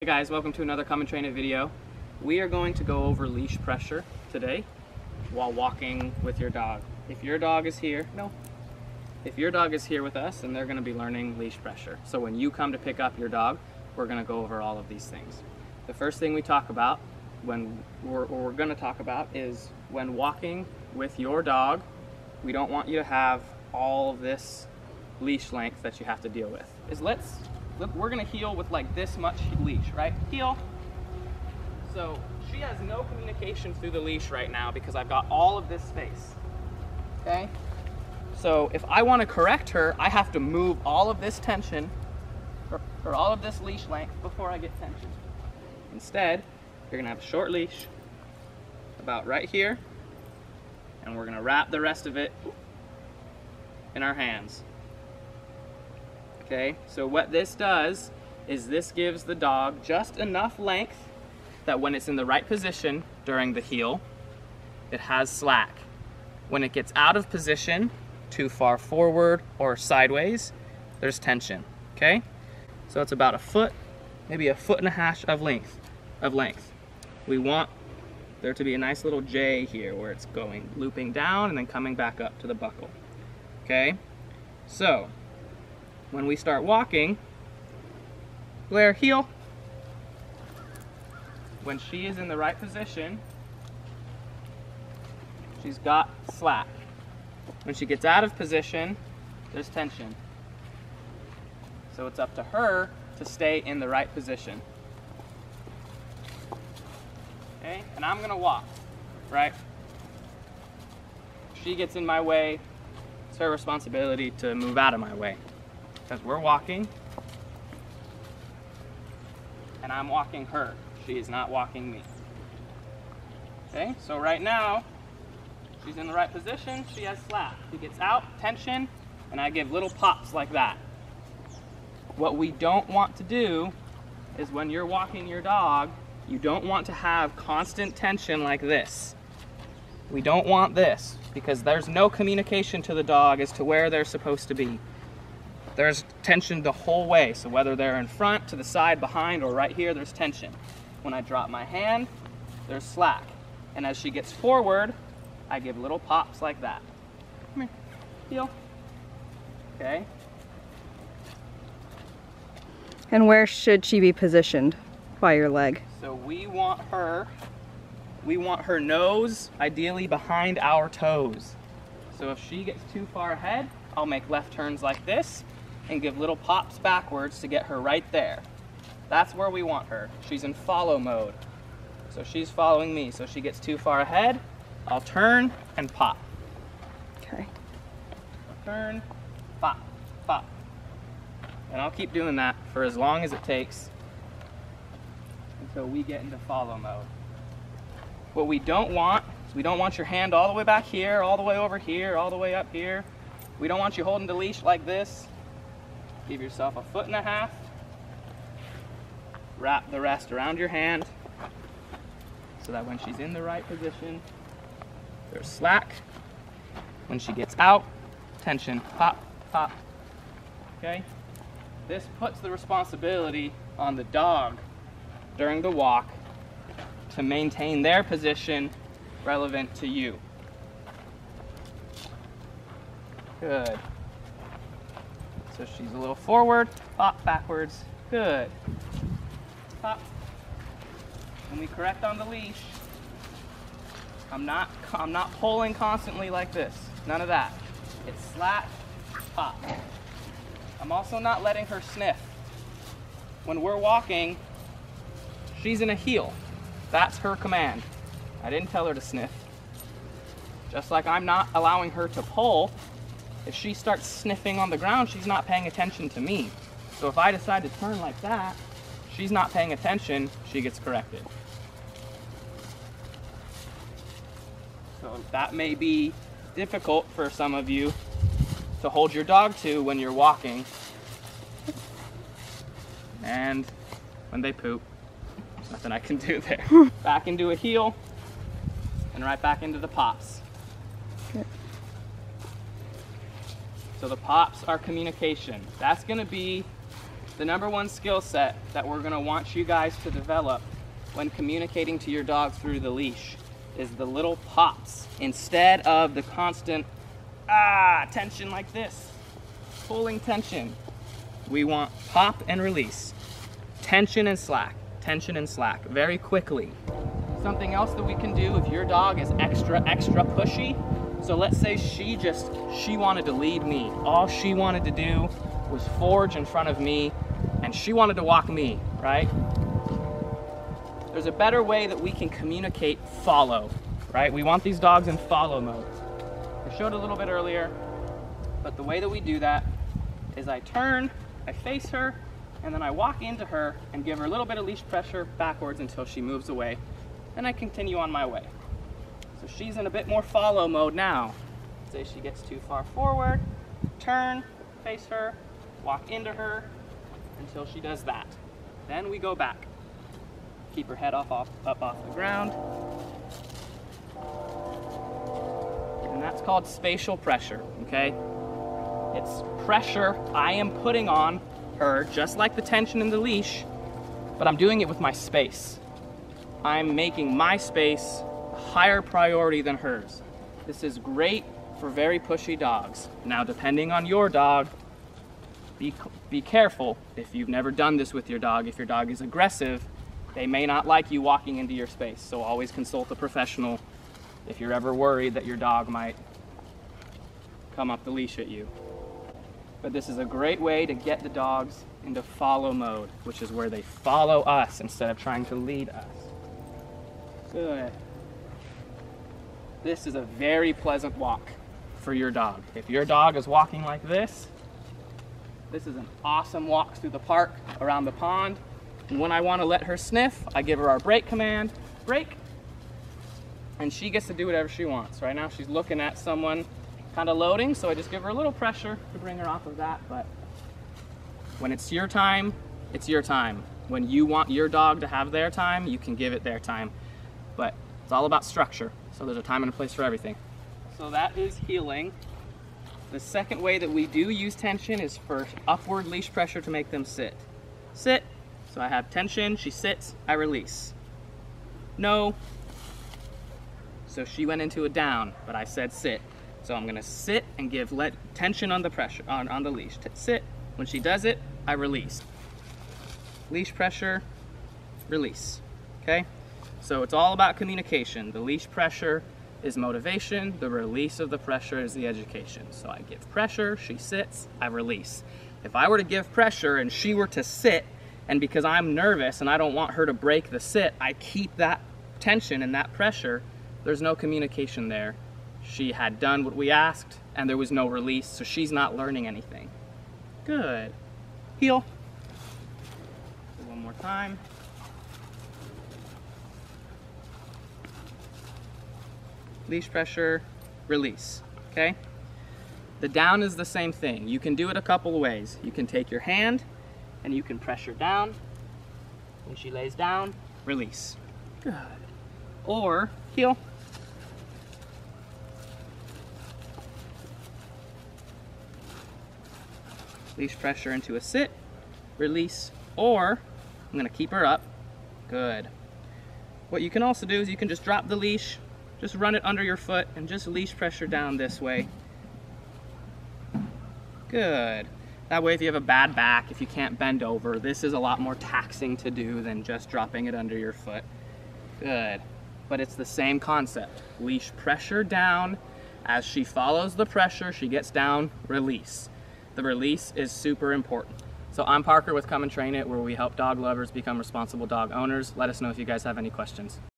Hey guys, welcome to another Come and Train It video. We are going to go over leash pressure today while walking with your dog. If your dog is here with us, then they're going to be learning leash pressure. So when you come to pick up your dog, we're going to go over all of these things. The first thing we talk about is when walking with your dog, we don't want you to have all of this leash length that you have to deal with. Look, we're gonna heel with like this much leash, right? Heel. So she has no communication through the leash right now because I've got all of this space, okay? So if I wanna correct her, I have to move all of this tension or all of this leash length before I get tension. Instead, you're gonna have a short leash about right here, and we're gonna wrap the rest of it in our hands. Okay, so what this does is this gives the dog just enough length that when it's in the right position during the heel, it has slack. When it gets out of position, too far forward or sideways, there's tension, okay? So it's about a foot, maybe a foot and a half of length. We want there to be a nice little J here where it's going, looping down and then coming back up to the buckle, okay? So, when we start walking, Blair, heel. When she is in the right position, she's got slack. When she gets out of position, there's tension. So it's up to her to stay in the right position. Okay, and I'm gonna walk, right? If she gets in my way, it's her responsibility to move out of my way. Because we're walking, and I'm walking her. She is not walking me. Okay, so right now, she's in the right position, she has slack. She gets out, tension, and I give little pops like that. What we don't want to do is when you're walking your dog, you don't want to have constant tension like this. We don't want this, because there's no communication to the dog as to where they're supposed to be. There's tension the whole way, so whether they're in front, to the side, behind, or right here, there's tension. When I drop my hand, there's slack. And as she gets forward, I give little pops like that. Come here, heel. Okay. And where should she be positioned by your leg? So we want her nose ideally behind our toes. So if she gets too far ahead, I'll make left turns like this and give little pops backwards to get her right there. That's where we want her. She's in follow mode. So she's following me. So she gets too far ahead, I'll turn and pop. Okay. Turn, pop, pop. And I'll keep doing that for as long as it takes until we get into follow mode. What we don't want is we don't want your hand all the way back here, all the way over here, all the way up here. We don't want you holding the leash like this. Give yourself a foot and a half. Wrap the rest around your hand so that when she's in the right position, there's slack. When she gets out, tension, pop, pop. Okay? This puts the responsibility on the dog during the walk to maintain their position relevant to you. Good. So she's a little forward, pop backwards, good. Pop. When we correct on the leash, I'm not pulling constantly like this. None of that. It's slack, pop. I'm also not letting her sniff. When we're walking, she's in a heel. That's her command. I didn't tell her to sniff. Just like I'm not allowing her to pull. If she starts sniffing on the ground, she's not paying attention to me. So if I decide to turn like that, she's not paying attention, she gets corrected. So that may be difficult for some of you to hold your dog to when you're walking. And when they poop, there's nothing I can do there. Back into a heel, and right back into the pops. Okay. So the pops are communication. That's gonna be The number one skill set that we're gonna want you guys to develop when communicating to your dog through the leash is the little pops. Instead of the constant, tension like this, pulling tension, we want pop and release, tension and slack, very quickly. Something else that we can do if your dog is extra pushy, so let's say she wanted to lead me. All she wanted to do was forge in front of me, and she wanted to walk me, right? There's a better way that we can communicate follow, right? We want these dogs in follow mode. I showed a little bit earlier, but the way that we do that is I turn, I face her, and then I walk into her and give her a little bit of leash pressure backwards until she moves away, and I continue on my way. So she's in a bit more follow mode now. Say she gets too far forward, turn, face her, walk into her until she does that. Then we go back. Keep her head up off the ground. And that's called spatial pressure, okay? It's pressure I am putting on her, just like the tension in the leash, but I'm doing it with my space. I'm making my space a higher priority than hers. This is great for very pushy dogs. Now, depending on your dog, be careful if you've never done this with your dog. If your dog is aggressive, they may not like you walking into your space, so always consult a professional if you're ever worried that your dog might come up the leash at you. But this is a great way to get the dogs into follow mode, which is where they follow us instead of trying to lead us. Good. This is a very pleasant walk for your dog. If your dog is walking like this is an awesome walk through the park, around the pond. And when I want to let her sniff, I give her our break command, break, and she gets to do whatever she wants. Right now she's looking at someone kind of loading, so I just give her a little pressure to bring her off of that. But when it's your time, it's your time. When you want your dog to have their time, you can give it their time. But it's all about structure, so there's a time and a place for everything. So that is healing. The second way that we do use tension is for upward leash pressure to make them sit. Sit. So I have tension, she sits, I release. No. So she went into a down, but I said sit. So I'm gonna sit and give tension on the pressure, on the leash. Sit. When she does it, I release. Leash pressure, release. Okay? So it's all about communication. The leash pressure is motivation, the release of the pressure is the education. So I give pressure, she sits, I release. If I were to give pressure and she were to sit, and because I'm nervous and I don't want her to break the sit, I keep that tension and that pressure, there's no communication there. She had done what we asked and there was no release, so she's not learning anything. Good. Heel. One more time. Leash pressure, release, okay? The down is the same thing. You can do it a couple of ways. You can take your hand and you can pressure down. When she lays down, release. Good. Or heel. Leash pressure into a sit, release, or I'm gonna keep her up. Good. What you can also do is you can just drop the leash, just run it under your foot and just leash pressure down this way. Good. That way if you have a bad back, if you can't bend over, this is a lot more taxing to do than just dropping it under your foot. Good. But it's the same concept. Leash pressure down. As she follows the pressure, she gets down, release. The release is super important. So I'm Parker with Come and Train It, where we help dog lovers become responsible dog owners. Let us know if you guys have any questions.